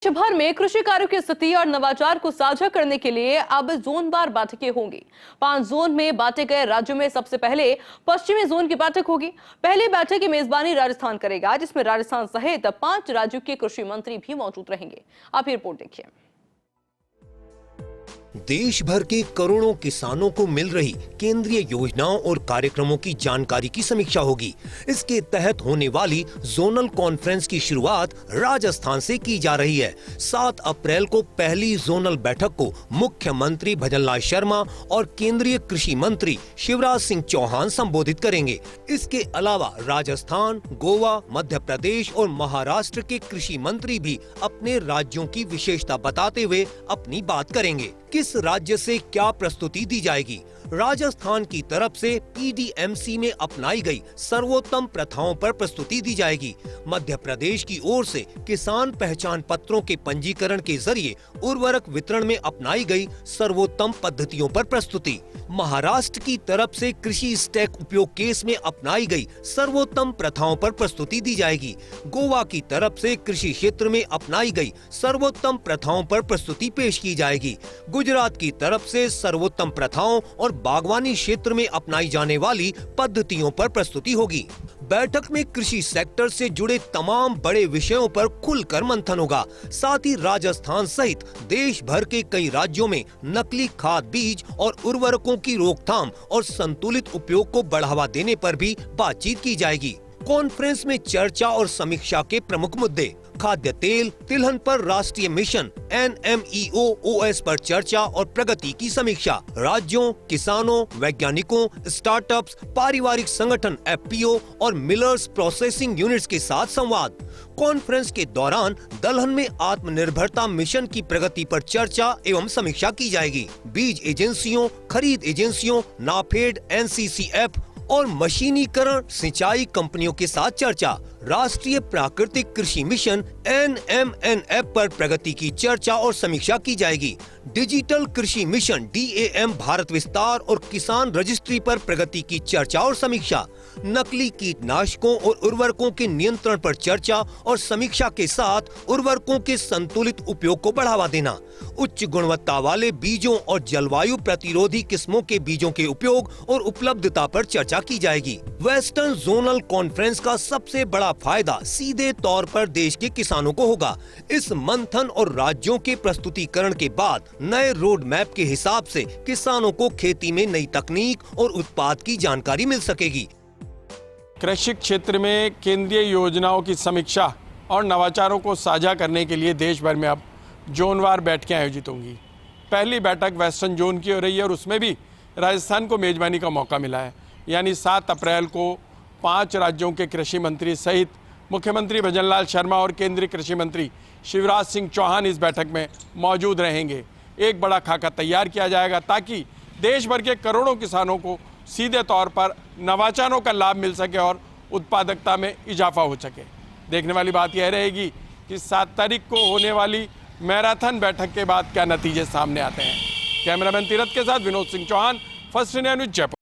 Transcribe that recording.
देश भर में कृषि कार्यों की स्थिति और नवाचार को साझा करने के लिए अब जोनवार बैठकें होंगी। 5 जोन में बांटे गए राज्यों में सबसे पहले पश्चिमी जोन की बैठक होगी। पहली बैठक की मेजबानी राजस्थान करेगा, जिसमें राजस्थान सहित 5 राज्यों के कृषि मंत्री भी मौजूद रहेंगे। आप ये रिपोर्ट देखिए। देश भर के करोड़ों किसानों को मिल रही केंद्रीय योजनाओं और कार्यक्रमों की जानकारी की समीक्षा होगी। इसके तहत होने वाली जोनल कॉन्फ्रेंस की शुरुआत राजस्थान से की जा रही है। 7 अप्रैल को पहली जोनल बैठक को मुख्यमंत्री भजनलाल शर्मा और केंद्रीय कृषि मंत्री शिवराज सिंह चौहान संबोधित करेंगे। इसके अलावा राजस्थान, गोवा, मध्य प्रदेश और महाराष्ट्र के कृषि मंत्री भी अपने राज्यों की विशेषता बताते हुए अपनी बात करेंगे। किस राज्य से क्या प्रस्तुति दी जाएगी? राजस्थान की तरफ से पीडीएमसी में अपनाई गई सर्वोत्तम प्रथाओं पर प्रस्तुति दी जाएगी। मध्य प्रदेश की ओर से किसान पहचान पत्रों के पंजीकरण के जरिए उर्वरक वितरण में अपनाई गई सर्वोत्तम पद्धतियों पर प्रस्तुति। महाराष्ट्र की तरफ से कृषि स्टैक उपयोग केस में अपनाई गई सर्वोत्तम प्रथाओं पर प्रस्तुति दी जाएगी। गोवा की तरफ से कृषि क्षेत्र में अपनाई गई सर्वोत्तम प्रथाओं पर प्रस्तुति पेश की जाएगी। गुजरात की तरफ से सर्वोत्तम प्रथाओं और बागवानी क्षेत्र में अपनाई जाने वाली पद्धतियों पर प्रस्तुति होगी। बैठक में कृषि सेक्टर से जुड़े तमाम बड़े विषयों पर खुलकर मंथन होगा। साथ ही राजस्थान सहित देश भर के कई राज्यों में नकली खाद बीज और उर्वरकों की रोकथाम और संतुलित उपयोग को बढ़ावा देने पर भी बातचीत की जाएगी। कॉन्फ्रेंस में चर्चा और समीक्षा के प्रमुख मुद्दे: खाद्य तेल तिलहन पर राष्ट्रीय मिशन NMEO-OS पर चर्चा और प्रगति की समीक्षा, राज्यों, किसानों, वैज्ञानिकों, स्टार्टअप्स, पारिवारिक संगठन FPO और मिलर्स प्रोसेसिंग यूनिट्स के साथ संवाद। कॉन्फ्रेंस के दौरान दलहन में आत्मनिर्भरता मिशन की प्रगति पर चर्चा एवं समीक्षा की जाएगी। बीज एजेंसियों, खरीद एजेंसियों, नाफेड, NCCF और मशीनीकरण सिंचाई कंपनियों के साथ चर्चा। राष्ट्रीय प्राकृतिक कृषि मिशन NMNF पर प्रगति की चर्चा और समीक्षा की जाएगी। डिजिटल कृषि मिशन DAM भारत विस्तार और किसान रजिस्ट्री पर प्रगति की चर्चा और समीक्षा। नकली कीटनाशकों और उर्वरकों के नियंत्रण पर चर्चा और समीक्षा के साथ उर्वरकों के संतुलित उपयोग को बढ़ावा देना। उच्च गुणवत्ता वाले बीजों और जलवायु प्रतिरोधी किस्मों के बीजों के उपयोग और उपलब्धता पर चर्चा की जाएगी। वेस्टर्न जोनल कॉन्फ्रेंस का सबसे बड़ा फायदा सीधे तौर पर देश के किसानों को होगा। इस मंथन और राज्यों के प्रस्तुतिकरण के बाद नए रोड मैप के हिसाब से किसानों को खेती में नई तकनीक और उत्पाद की जानकारी मिल सकेगी। कृषि क्षेत्र में केंद्रीय योजनाओं की समीक्षा और नवाचारों को साझा करने के लिए देश भर में अब जोनवार बैठकें आयोजित होंगी। पहली बैठक वेस्टर्न जोन की हो रही है और उसमें भी राजस्थान को मेजबानी का मौका मिला है। यानी 7 अप्रैल को 5 राज्यों के कृषि मंत्री सहित मुख्यमंत्री भजनलाल शर्मा और केंद्रीय कृषि मंत्री शिवराज सिंह चौहान इस बैठक में मौजूद रहेंगे। एक बड़ा खाका तैयार किया जाएगा ताकि देश भर के करोड़ों किसानों को सीधे तौर पर नवाचारों का लाभ मिल सके और उत्पादकता में इजाफा हो सके। देखने वाली बात यह रहेगी कि 7 तारीख को होने वाली मैराथन बैठक के बाद क्या नतीजे सामने आते हैं। कैमरामैन तीरथ के साथ Vinod Singh Chauhan, first India news, Jaipur.